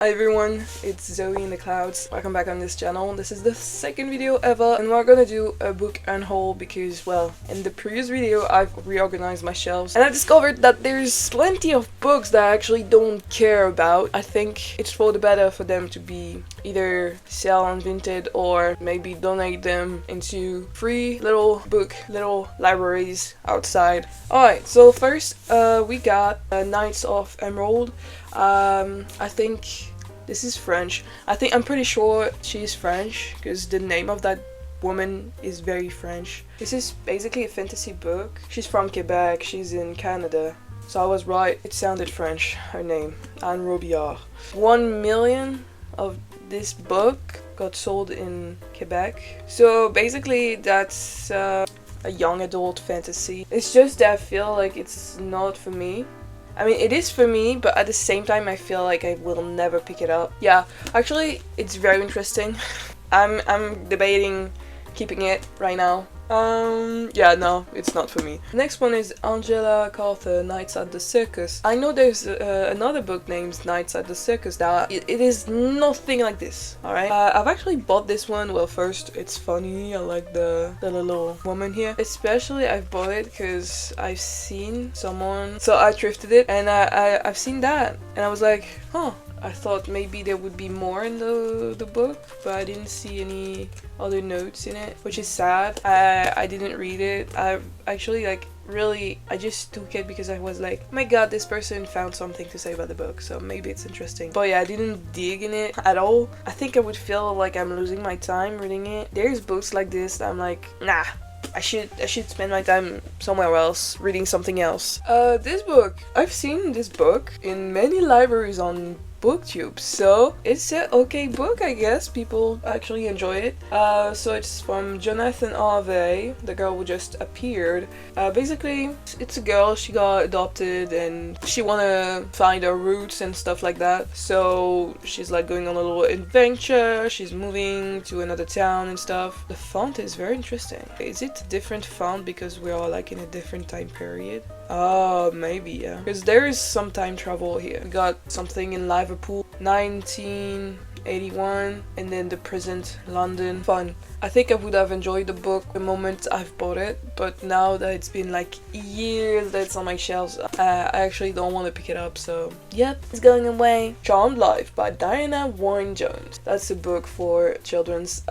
Hi everyone, it's Zoe in the clouds. Welcome back on this channel. This is the second video ever and we're gonna do a book unhaul because, well, in the previous video I've reorganized my shelves and I discovered that there's plenty of books that I actually don't care about. I think it's for the better for them to be either sell on Vinted or maybe donate them into free little libraries outside. Alright, so first we got Knights of Emerald. I think this is French. I'm pretty sure she's French because the name of that woman is very French. This is basically a fantasy book. She's from Quebec, she's in Canada. So I was right, it sounded French, her name, Anne Robillard. 1 million of this book got sold in Quebec. So basically that's a young adult fantasy. It's just that I feel like it's not for me. I mean, it is for me, but at the same time I feel like I will never pick it up. Yeah, actually it's very interesting. I'm debating keeping it right now. Yeah, no, it's not for me. Next one is Angela Carter, Nights at the Circus. I know there's another book named Nights at the Circus that it is nothing like this, alright? I've actually bought this one. Well, first, it's funny. I like the little woman here. Especially, I've bought it because I've seen someone, so I thrifted it, and I've seen that, and I was like, huh. I thought maybe there would be more in the book, but I didn't see any other notes in it, which is sad. I didn't read it. I actually I just took it because I was like, oh my god, this person found something to say about the book, so maybe it's interesting. But yeah, I didn't dig in it at all. I think I would feel like I'm losing my time reading it. There's books like this that I'm like, nah. I should spend my time somewhere else, reading something else. This book, I've seen this book in many libraries on BookTube, so it's an okay book, I guess. People actually enjoy it. So it's from Jonathan Harvey, the girl who just appeared. Basically, it's a girl, she got adopted and she wanna find her roots and stuff like that. So she's like going on a little adventure, she's moving to another town and stuff. The font is very interesting. Is it a different font because we are like in a different time period? Oh, maybe, yeah. Because there is some time travel here. We got something in Liverpool, 1981, and then the present London. Fun. I think I would have enjoyed the book the moment I've bought it, but now that it's been like years that it's on my shelves, I actually don't want to pick it up, so yep, it's going away. Charmed Life by Diana Wynne-Jones. That's a book for children's.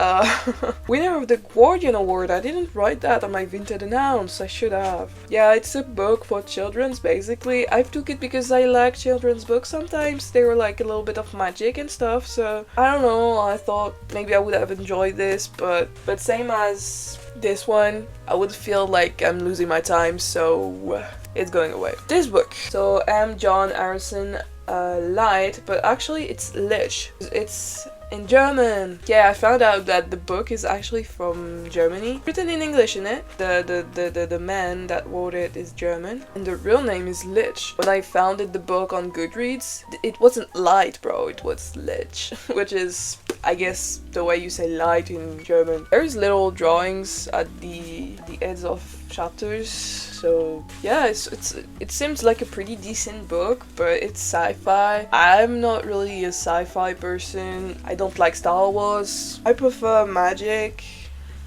Winner of the Guardian Award. I didn't write that on my Vinted announce. I should have. Yeah, it's a book for children's, basically. I took it because I like children's books sometimes. They were like a little bit of magic and stuff, so I don't know, I thought maybe I would have enjoyed this, but same as this one, I would feel like I'm losing my time, so it's going away. This book, so M. John Harrison Light, but actually it's Lich. It's in German. Yeah, I found out that the book is actually from Germany. Written in English, in it. The man that wrote it is German. And the real name is Lich. When I founded the book on Goodreads, it wasn't light, bro. It was Lich. Which is, I guess, the way you say light in German. There's little drawings at the ends of chapters. So yeah, it seems like a pretty decent book, but it's sci-fi. I'm not really a sci-fi person. I don't like Star Wars. I prefer magic.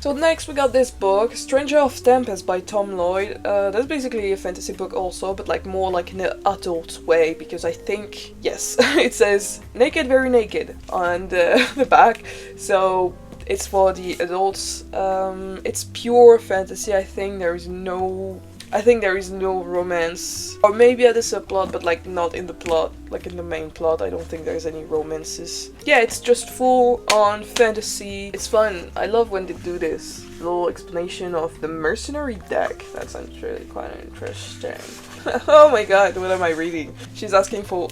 So next we got this book, Stranger of Tempest by Tom Lloyd. That's basically a fantasy book also, but like more like in an adult way, because I think, yes, it says naked, very naked on the back. So it's for the adults. It's pure fantasy. I think there is no romance, or maybe at the subplot, but like not in the plot, like in the main plot. I don't think there's any romances. Yeah, it's just full on fantasy. It's fun. I love when they do this little explanation of the mercenary deck. That's actually quite interesting. Oh my god, what am I reading? She's asking for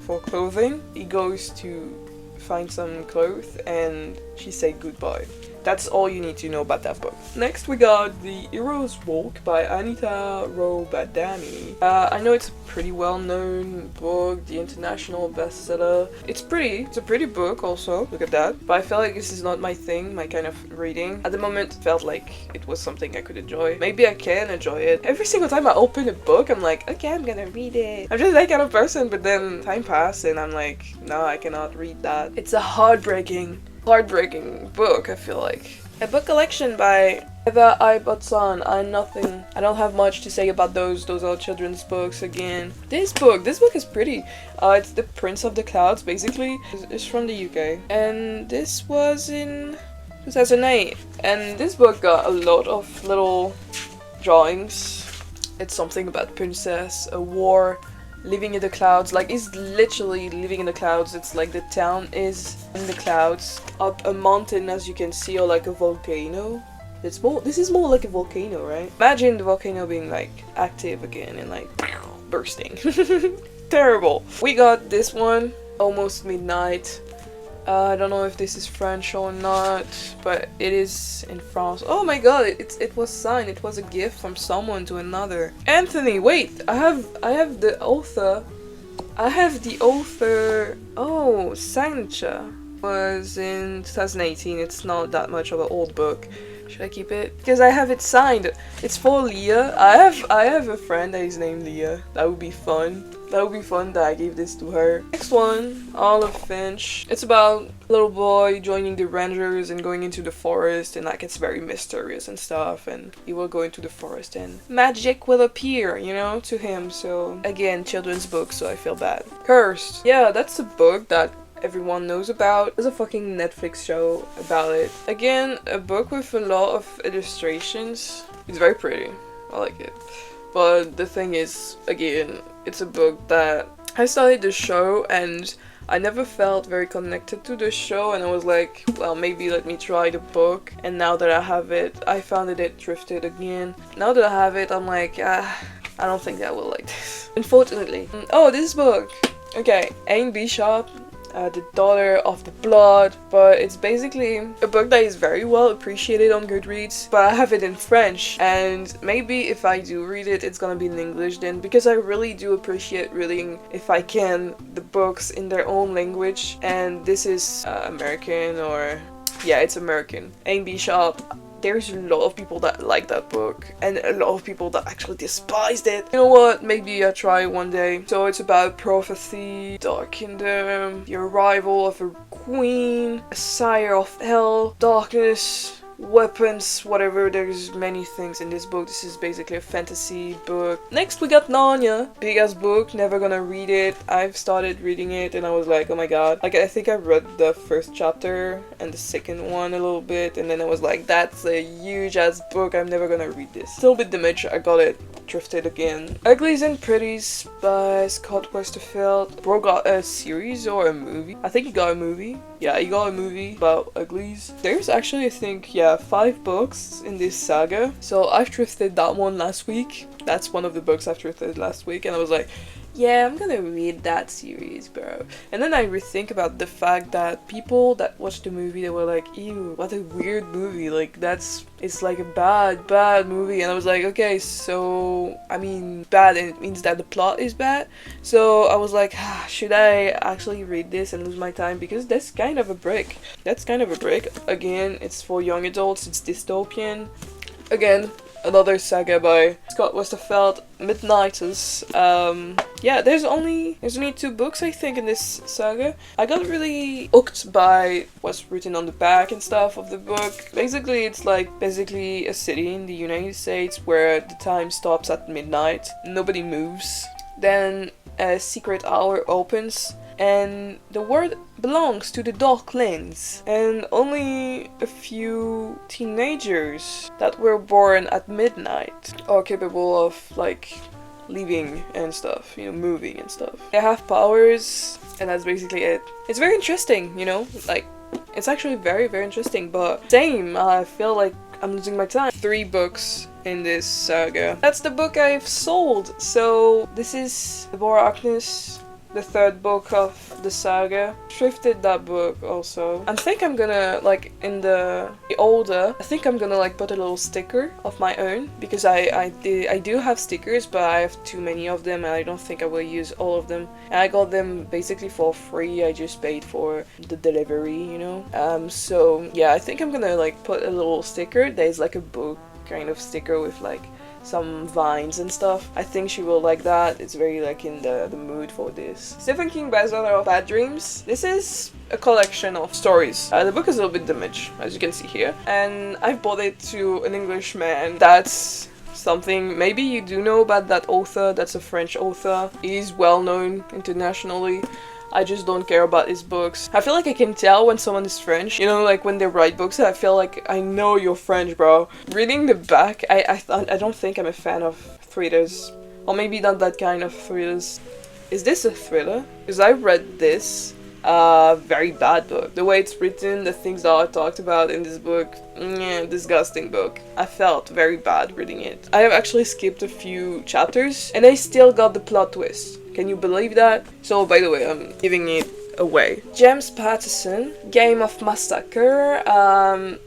clothing. He goes to find some clothes and she said goodbye. That's all you need to know about that book. Next we got The Hero's Walk by Anita Robadami. I know it's a pretty well-known book, the international bestseller. It's a pretty book also, look at that. But I feel like this is not my thing, my kind of reading. At the moment it felt like it was something I could enjoy. Maybe I can enjoy it. Every single time I open a book I'm like, okay, I'm gonna read it. I'm just that kind of person, but then time passed and I'm like, no, I cannot read that. It's a heartbreaking book, I feel like. A book collection by Eva Ibotson. I don't have much to say about those are children's books again. This book is pretty. It's The Prince of the Clouds, basically. It's from the UK. And this was in 2008. And this book got a lot of little drawings. It's something about princess, a war, living in the clouds. Like, it's literally living in the clouds. It's like the town is in the clouds, up a mountain, as you can see, or like a volcano. This is more like a volcano, right? Imagine the volcano being like active again and like bursting. Terrible. We got this one, Almost Midnight. I don't know if this is French or not, but it is in France. Oh my god, it was signed. It was a gift from someone to another. Anthony, wait, I have the author. Oh, Sancha was in 2018. It's not that much of an old book. Should I keep it? Because I have it signed. It's for Leah. I have a friend that is named Leah. That would be fun. That would be fun that I gave this to her. Next one, Olive Finch. It's about a little boy joining the Rangers and going into the forest, and like it's very mysterious and stuff, and he will go into the forest and magic will appear, you know, to him. So again, children's book, so I feel bad. Cursed. Yeah, that's a book that everyone knows about. There's a fucking Netflix show about it. Again, a book with a lot of illustrations. It's very pretty. I like it. But the thing is, again, it's a book that I started the show and I never felt very connected to the show, and I was like, well, maybe let me try the book. And now that I have it, I found it drifted again. Now that I have it, I'm like, I don't think I will like this. Unfortunately. Oh, this book. Okay, Anne Bishop. The Daughter of the Blood, but it's basically a book that is very well appreciated on Goodreads, but I have it in French, and maybe if I do read it, it's gonna be in English then, because I really do appreciate reading, if I can, the books in their own language, and this is American, or yeah, it's American. Anne Bishop. There's a lot of people that like that book, and a lot of people that actually despised it. You know what, maybe I try one day. So it's about prophecy, Dark Kingdom, the arrival of a queen, a sire of hell, darkness, weapons, whatever. There's many things in this book. This is basically a fantasy book. Next we got Narnia. Big ass book, never gonna read it. I've started reading it and I was like, oh my god. Like, I think I read the first chapter and the second one a little bit, and then I was like, that's a huge ass book, I'm never gonna read this. Still a bit damaged, I got it drifted again. Uglies and Pretties by Scott Westerfeld. Bro got a series or a movie. I think he got a movie. Yeah, he got a movie about uglies. There's actually, I think, yeah, 5 books in this saga. So I've thrifted that one last week. That's one of the books I've thrifted last week, and I was like, yeah, I'm gonna read that series, bro. And then I rethink about the fact that people that watched the movie, they were like, ew, what a weird movie. Like, it's like a bad movie. And I was like, okay, so, I mean, bad, and it means that the plot is bad. So I was like, should I actually read this and lose my time? Because that's kind of a break. Again, it's for young adults, it's dystopian. Again, another saga by Scott Westerfeld, Midnighters. Yeah, there's only 2 books, I think, in this saga. I got really hooked by what's written on the back and stuff of the book. Basically, it's like a city in the United States where the time stops at midnight. Nobody moves. Then a secret hour opens, and the world belongs to the Darklings, and only a few teenagers that were born at midnight are capable of, like, leaving and stuff, you know, moving and stuff. They have powers, and that's basically it. It's very interesting, you know, like, it's actually very, very interesting, but same, I feel like I'm losing my time. 3 books in this saga. That's the book I've sold. So this is Deborah Agnes the third book of the saga. Thrifted that book also. I think I'm gonna, like, in the older, I think I'm gonna like put a little sticker of my own, because I do have stickers, but I have too many of them and I don't think I will use all of them. And I got them basically for free. I just paid for the delivery, you know. So yeah, I think I'm gonna like put a little sticker. There's like a book kind of sticker with like some vines and stuff. I think she will like that. It's very like in the mood for this. Stephen King bestseller of Bad Dreams. This is a collection of stories. The book is a little bit damaged, as you can see here, and I bought it to an Englishman. That's something maybe you do know about that author. That's a French author. He's well known internationally. I just don't care about his books. I feel like I can tell when someone is French. You know, like when they write books, I feel like I know you're French, bro. Reading the back, I don't think I'm a fan of thrillers. Or maybe not that kind of thrillers. Is this a thriller? Because I read this. Very bad book. The way it's written, the things that are talked about in this book, disgusting book. I felt very bad reading it. I have actually skipped a few chapters and I still got the plot twist. Can you believe that? So, by the way, I'm giving it away. James Patterson, Game of Massacre.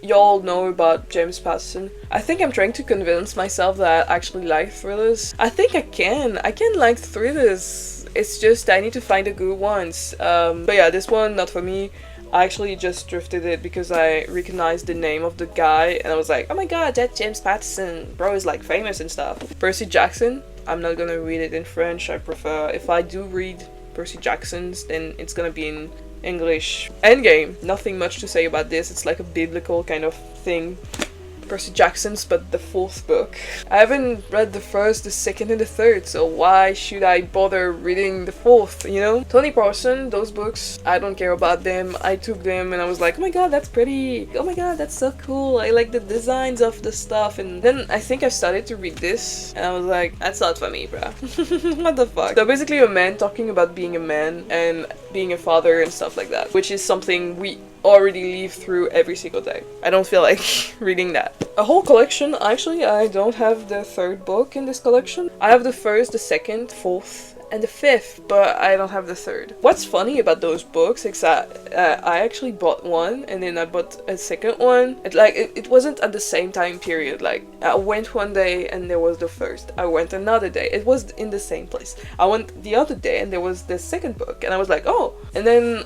You all know about James Patterson. I think I'm trying to convince myself that I actually like thrillers. I think I can like thrillers. It's just I need to find the good ones. But yeah, this one, not for me. I actually just drifted it because I recognized the name of the guy and I was like, oh my god, that's James Patterson. Bro is like famous and stuff. Percy Jackson. I'm not gonna read it in French. I prefer, if I do read Percy Jackson's, then it's gonna be in English. Endgame. Nothing much to say about this. It's like a biblical kind of thing. Percy Jackson's, but the fourth book. I haven't read the first, the second, and the third, so why should I bother reading the fourth, you know? Tony Parson, those books, I don't care about them. I took them and I was like, oh my god, that's pretty. Oh my god, that's so cool. I like the designs of the stuff. And then I think I started to read this and I was like, that's not for me, bruh. What the fuck? So basically a man talking about being a man and being a father and stuff like that, which is something we already live through every single day. I don't feel like reading that. A whole collection. Actually, I don't have the third book in this collection. I have the first, the second, fourth, and the fifth, but I don't have the third. What's funny about those books is that I actually bought one and then I bought a second one. It wasn't at the same time period. Like, I went one day and there was the first. I went another day. It was in the same place. I went the other day and there was the second book and I was like, oh, and then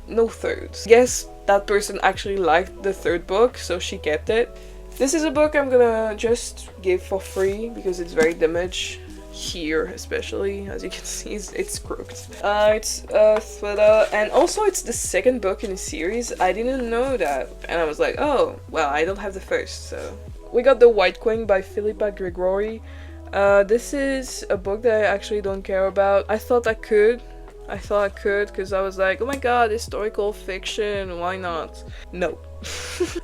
no thirds. Guess that person actually liked the third book, so she kept it. This is a book I'm gonna just give for free because it's very damaged. Here, especially, as you can see, it's crooked. It's a thriller, and also it's the second book in the series. I didn't know that, and I was like, oh, well, I don't have the first, so. We got The White Queen by Philippa Gregory. This is a book that I actually don't care about. I thought I could because I was like, oh my god, historical fiction, why not? No.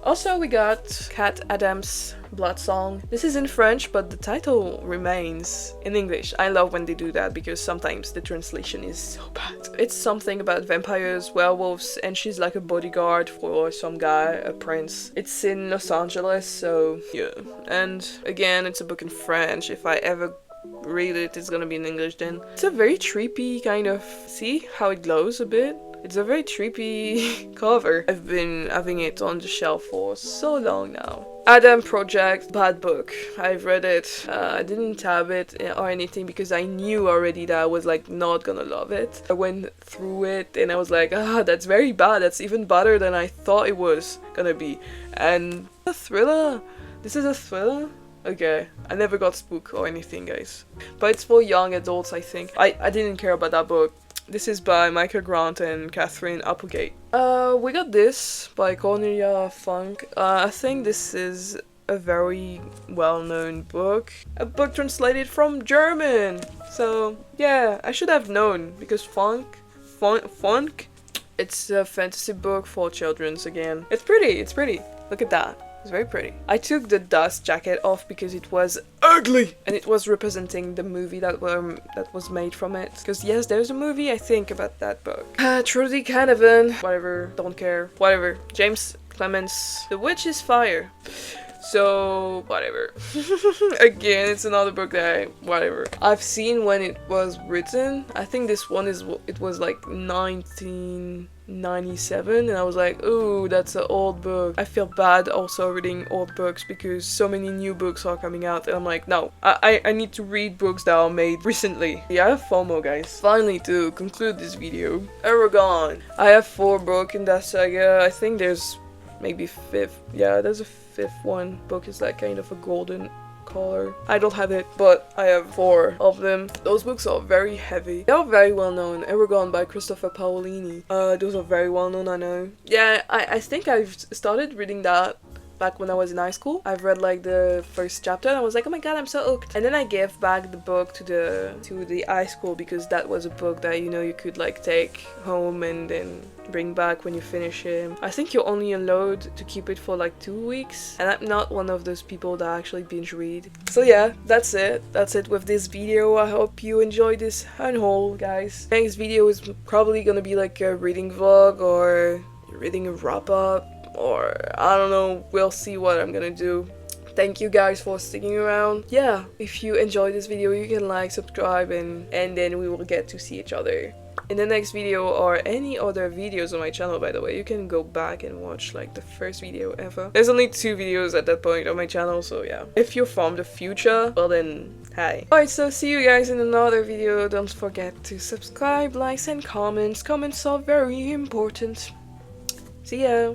Also, we got Cat Adams' Blood Song. This is in French, but the title remains in English. I love when they do that because sometimes the translation is so bad. It's something about vampires, werewolves, and she's like a bodyguard for some guy, a prince. It's in Los Angeles, so yeah. And again, it's a book in French. If I ever read it, it's gonna be in English then. It's a very trippy kind of, see how it glows a bit? It's a very trippy cover. I've been having it on the shelf for so long now. Adam Project, bad book. I've read it. I didn't tab it or anything because I knew already that I was like not gonna love it. I went through it and I was like, that's very bad. That's even better than I thought it was gonna be. And a thriller. This is a thriller? Okay, I never got spooked or anything, guys. But it's for young adults, I think. I didn't care about that book. This is by Micah Grant and Catherine Applegate. We got this by Cornelia Funk. I think this is a very well-known book. A book translated from German. So, yeah, I should have known because Funk, it's a fantasy book for children again. It's pretty. Look at that. It's very pretty. I took the dust jacket off because it was ugly and it was representing the movie that was made from it. Because yes, there's a movie I think about that book. Trudy Canavan, whatever, don't care, whatever. James Clements, The Witch's Fire. So whatever. Again, it's another book that whatever. I've seen when it was written. I think this one it was like 1997, and I was like, ooh, that's an old book. I feel bad also reading old books because so many new books are coming out, and I'm like, no, I need to read books that are made recently. Yeah, I have FOMO, guys. Finally, to conclude this video, Aragon. I have 4 books in that saga. I think there's maybe 5th. Yeah, there's a 5th one. Book is like kind of a golden color. I don't have it, but I have 4 of them. Those books are very heavy. They are very well known. Aragon by Christopher Paolini. Those are very well known, I know. Yeah, I think I've started reading that back when I was in high school. I've read like the first chapter and I was like, oh my god, I'm so hooked. And then I gave back the book to the high school because that was a book that, you know, you could like take home and then bring back when you finish it. I think you're only allowed to keep it for like 2 weeks, and I'm not one of those people that actually binge read. So yeah, that's it with this video. I hope you enjoyed this Unhaul, guys. Next video is probably gonna be like a reading vlog or reading a wrap up, or I don't know, we'll see what I'm gonna do. Thank you guys for sticking around. Yeah, if you enjoyed this video, you can like, subscribe, and then we will get to see each other in the next video, or any other videos on my channel. By the way, you can go back and watch like the first video ever. There's only 2 videos at that point on my channel, so yeah. If you're from the future, well then, hi. Alright, so see you guys in another video. Don't forget to subscribe, likes, and comments. Comments are very important. See ya!